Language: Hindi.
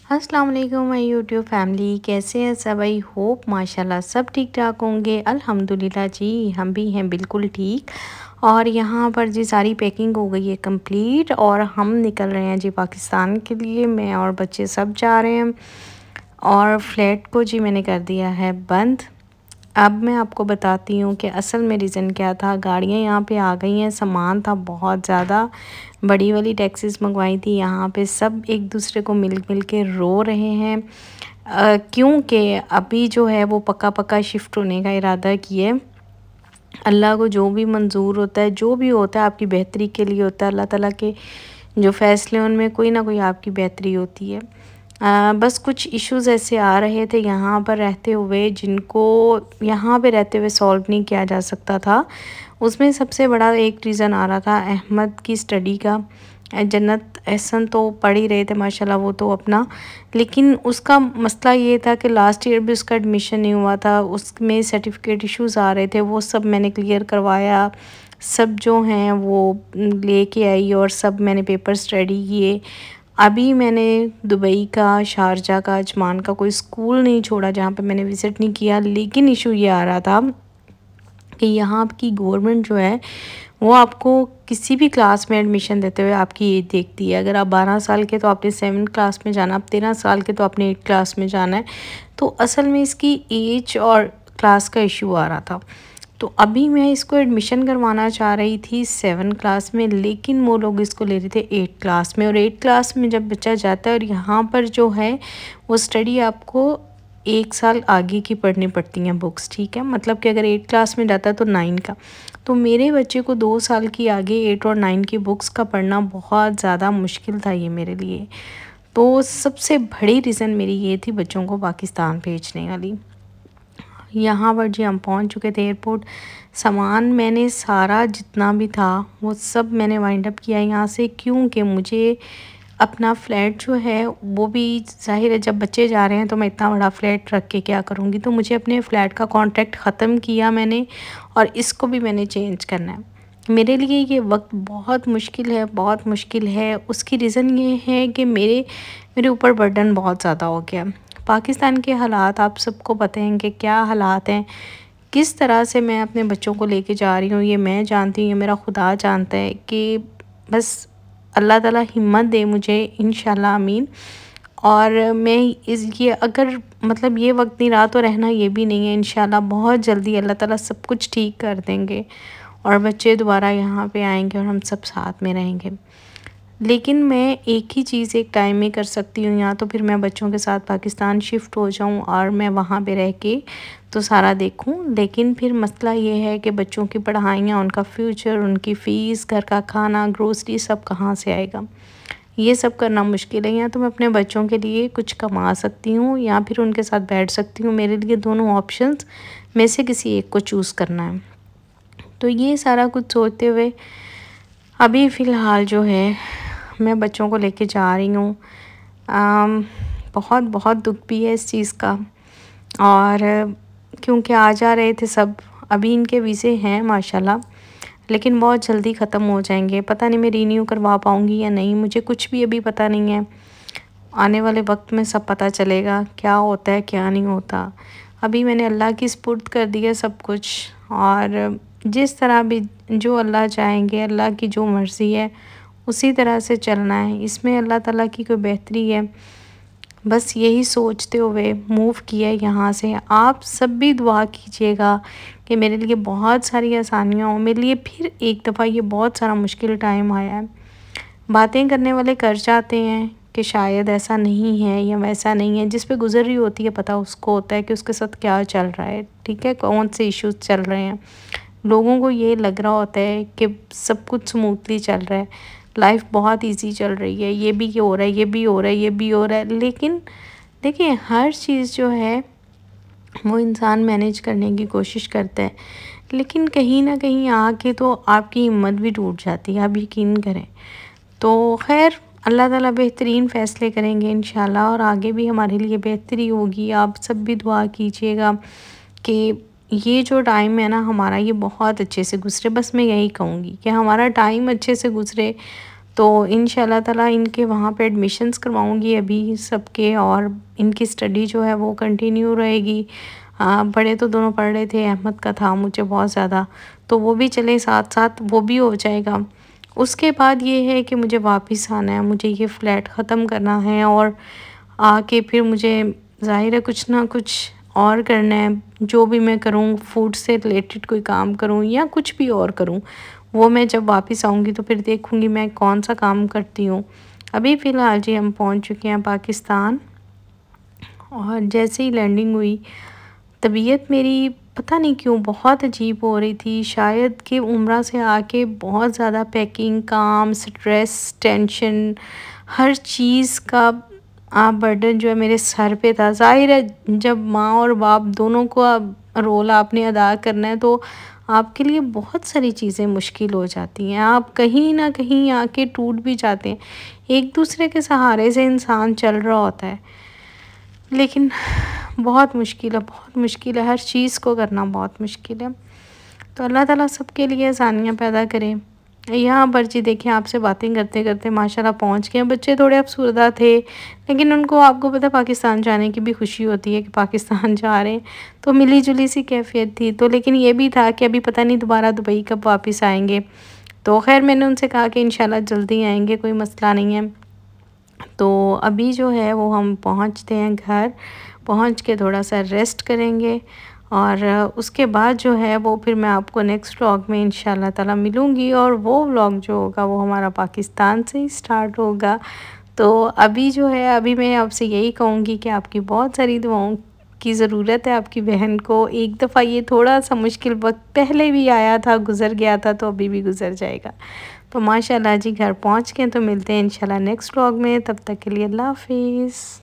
अस्सलाम वालेकुम माय यूट्यूब फैमिली, कैसे हैं सब? आई होप माशाल्लाह सब ठीक ठाक होंगे। अल्हम्दुलिल्लाह जी, हम भी हैं बिल्कुल ठीक। और यहाँ पर जी सारी पैकिंग हो गई है कंप्लीट और हम निकल रहे हैं जी पाकिस्तान के लिए। मैं और बच्चे सब जा रहे हैं और फ्लैट को जी मैंने कर दिया है बंद। अब मैं आपको बताती हूँ कि असल में रीज़न क्या था। गाड़ियाँ यहाँ पे आ गई हैं, सामान था बहुत ज़्यादा, बड़ी वाली टैक्सीज मंगवाई थी। यहाँ पे सब एक दूसरे को मिल मिल के रो रहे हैं क्योंकि अभी जो है वो पक्का पक्का शिफ्ट होने का इरादा किए। अल्लाह को जो भी मंजूर होता है, जो भी होता है आपकी बेहतरी के लिए होता है। अल्लाह ताला के जो फ़ैसले उनमें कोई ना कोई आपकी बेहतरी होती है। बस कुछ इश्यूज़ ऐसे आ रहे थे यहाँ पर रहते हुए जिनको यहाँ पे रहते हुए सॉल्व नहीं किया जा सकता था। उसमें सबसे बड़ा एक रीज़न आ रहा था अहमद की स्टडी का। जन्नत एहसन तो पढ़ ही रहे थे माशाल्लाह वो तो अपना, लेकिन उसका मसला ये था कि लास्ट ईयर भी उसका एडमिशन नहीं हुआ था। उसमें सर्टिफिकेट इश्यूज़ आ रहे थे, वो सब मैंने क्लियर करवाया। सब जो हैं वो लेके आई और सब मैंने पेपर्स रेडी किए। अभी मैंने दुबई का, शारजा का, अजमान का कोई स्कूल नहीं छोड़ा जहाँ पे मैंने विज़िट नहीं किया। लेकिन इशू ये आ रहा था कि यहाँ की गवर्नमेंट जो है वो आपको किसी भी क्लास में एडमिशन देते हुए आपकी एज देखती है। अगर आप 12 साल के तो आपने 7 क्लास में जाना, आप 13 साल के तो आपने 8 क्लास में जाना है। तो असल में इसकी एज और क्लास का इशू आ रहा था। तो अभी मैं इसको एडमिशन करवाना चाह रही थी 7 क्लास में, लेकिन वो लोग इसको ले रहे थे 8 क्लास में। और 8 क्लास में जब बच्चा जाता है और यहाँ पर जो है वो स्टडी आपको 1 साल आगे की पढ़नी पड़ती हैं बुक्स, ठीक है। मतलब कि अगर 8 क्लास में जाता है तो 9 का, तो मेरे बच्चे को 2 साल की आगे 8 और 9 की बुक्स का पढ़ना बहुत ज़्यादा मुश्किल था ये मेरे लिए। तो सबसे बड़ी रीज़न मेरी ये थी बच्चों को पाकिस्तान भेजने वाली। यहाँ पर जी हम पहुँच चुके थे एयरपोर्ट। सामान मैंने सारा जितना भी था वो सब मैंने वाइंड अप किया यहाँ से, क्योंकि मुझे अपना फ़्लैट जो है वो भी ज़ाहिर है जब बच्चे जा रहे हैं तो मैं इतना बड़ा फ़्लैट रख के क्या करूँगी। तो मुझे अपने फ़्लैट का कॉन्ट्रैक्ट ख़त्म किया मैंने और इसको भी मैंने चेंज करना है। मेरे लिए ये वक्त बहुत मुश्किल है, बहुत मुश्किल है। उसकी रीज़न ये है कि मेरे ऊपर बर्डन बहुत ज़्यादा हो गया। पाकिस्तान के हालात आप सबको पता हैं कि क्या हालात हैं, किस तरह से मैं अपने बच्चों को लेके जा रही हूँ ये मैं जानती हूँ, ये मेरा खुदा जानता है। कि बस अल्लाह ताला हिम्मत दे मुझे, इंशाल्लाह आमीन। और मैं ये अगर मतलब ये वक्त नहीं रहा तो रहना ये भी नहीं है। इंशाल्लाह बहुत जल्दी अल्लाह ताला सब कुछ ठीक कर देंगे और बच्चे दोबारा यहाँ पे आएंगे और हम सब साथ में रहेंगे। लेकिन मैं एक ही चीज़ एक टाइम में कर सकती हूँ, या तो फिर मैं बच्चों के साथ पाकिस्तान शिफ्ट हो जाऊँ और मैं वहाँ पे रह के तो सारा देखूँ। लेकिन फिर मसला ये है कि बच्चों की पढ़ाइयाँ, उनका फ्यूचर, उनकी फ़ीस, घर का खाना, ग्रोसरी सब कहाँ से आएगा, ये सब करना मुश्किल है। या तो मैं अपने बच्चों के लिए कुछ कमा सकती हूँ या फिर उनके साथ बैठ सकती हूँ। मेरे लिए दोनों ऑप्शंस में से किसी एक को चूज़ करना है। तो ये सारा कुछ सोचते हुए अभी फ़िलहाल जो है मैं बच्चों को लेके जा रही हूँ। बहुत बहुत दुख भी है इस चीज़ का। और क्योंकि आ जा रहे थे सब, अभी इनके वीज़े हैं माशाल्लाह, लेकिन बहुत जल्दी ख़त्म हो जाएंगे। पता नहीं मैं रीन्यू करवा पाऊँगी या नहीं, मुझे कुछ भी अभी पता नहीं है। आने वाले वक्त में सब पता चलेगा क्या होता है क्या नहीं होता। अभी मैंने अल्लाह की सुपुर्द कर दिया सब कुछ, और जिस तरह भी जो अल्लाह चाहेंगे, अल्लाह की जो मर्ज़ी है उसी तरह से चलना है। इसमें अल्लाह ताला की कोई बेहतरी है, बस यही सोचते हुए मूव किया यहाँ से। आप सब भी दुआ कीजिएगा कि मेरे लिए बहुत सारी आसानियाँ हो। मेरे लिए फिर एक दफ़ा ये बहुत सारा मुश्किल टाइम आया है। बातें करने वाले कर जाते हैं कि शायद ऐसा नहीं है या वैसा नहीं है, जिस पे गुज़र रही होती है पता उसको होता है कि उसके साथ क्या चल रहा है, ठीक है, कौन से इश्यूज चल रहे हैं। लोगों को ये लग रहा होता है कि सब कुछ स्मूथली चल रहा है, लाइफ बहुत इजी चल रही है, ये भी हो रहा है, ये भी हो रहा है, ये भी हो रहा है। लेकिन देखिए हर चीज़ जो है वो इंसान मैनेज करने की कोशिश करता है, लेकिन कहीं ना कहीं आके तो आपकी हिम्मत भी टूट जाती है, आप यकीन करें। तो खैर अल्लाह ताला बेहतरीन फ़ैसले करेंगे इंशाल्लाह, और आगे भी हमारे लिए बेहतरी होगी। आप सब भी दुआ कीजिएगा कि ये जो टाइम है ना हमारा, ये बहुत अच्छे से गुजरे। बस मैं यही कहूँगी कि हमारा टाइम अच्छे से गुजरे, तो इंशाल्लाह ताला इनके वहाँ पे एडमिशन्स करवाऊँगी अभी सबके, और इनकी स्टडी जो है वो कंटिन्यू रहेगी। बड़े तो दोनों पढ़ रहे थे, अहमद का था मुझे बहुत ज़्यादा, तो वो भी चले साथ साथ, वो भी हो जाएगा। उसके बाद ये है कि मुझे वापस आना है, मुझे ये फ़्लैट ख़त्म करना है और आके फिर मुझे ज़ाहिर है कुछ ना कुछ और करना है। जो भी मैं करूँ, फूड से रिलेटेड कोई काम करूँ या कुछ भी और करूँ, वो मैं जब वापस आऊँगी तो फिर देखूँगी मैं कौन सा काम करती हूँ। अभी फ़िलहाल जी हम पहुँच चुके हैं पाकिस्तान, और जैसे ही लैंडिंग हुई तबीयत मेरी पता नहीं क्यों बहुत अजीब हो रही थी। शायद कि उम्रा से आके बहुत ज़्यादा पैकिंग, काम, स्ट्रेस, टेंशन, हर चीज़ का बर्डन जो है मेरे सर पे था। ज़ाहिर है जब माँ और बाप दोनों का रोल आपने अदा करना है तो आपके लिए बहुत सारी चीज़ें मुश्किल हो जाती हैं। आप कहीं न कहीं आके टूट भी जाते हैं। एक दूसरे के सहारे से इंसान चल रहा होता है, लेकिन बहुत मुश्किल है, बहुत मुश्किल है, हर चीज़ को करना बहुत मुश्किल है। तो अल्लाह ताला सबके लिए आसानियाँ पैदा करे। यहाँ पर जी देखिए आपसे बातें करते करते माशाल्लाह पहुँच गए। बच्चे थोड़े अफसरदा थे, लेकिन उनको आपको पता है पाकिस्तान जाने की भी खुशी होती है कि पाकिस्तान जा रहे हैं, तो मिली जुली सी कैफियत थी। तो लेकिन ये भी था कि अभी पता नहीं दोबारा दुबई कब वापस आएंगे। तो खैर मैंने उनसे कहा कि इंशाल्लाह जल्दी आएंगे, कोई मसला नहीं है। तो अभी जो है वो हम पहुँचते हैं घर, पहुँच के थोड़ा सा रेस्ट करेंगे, और उसके बाद जो है वो फिर मैं आपको नेक्स्ट व्लॉग में इंशाल्लाह ताला मिलूँगी, और वो व्लॉग जो होगा वो हमारा पाकिस्तान से ही स्टार्ट होगा। तो अभी जो है अभी मैं आपसे यही कहूँगी कि आपकी बहुत सारी दुआओं की ज़रूरत है आपकी बहन को। एक दफ़ा ये थोड़ा सा मुश्किल वक्त पहले भी आया था, गुज़र गया था, तो अभी भी गुज़र जाएगा। तो माशाल्लाह जी घर पहुँच गए, तो मिलते हैं इंशाल्लाह नेक्स्ट व्लॉग में। तब तक के लिए अल्लाह हाफ़िज़।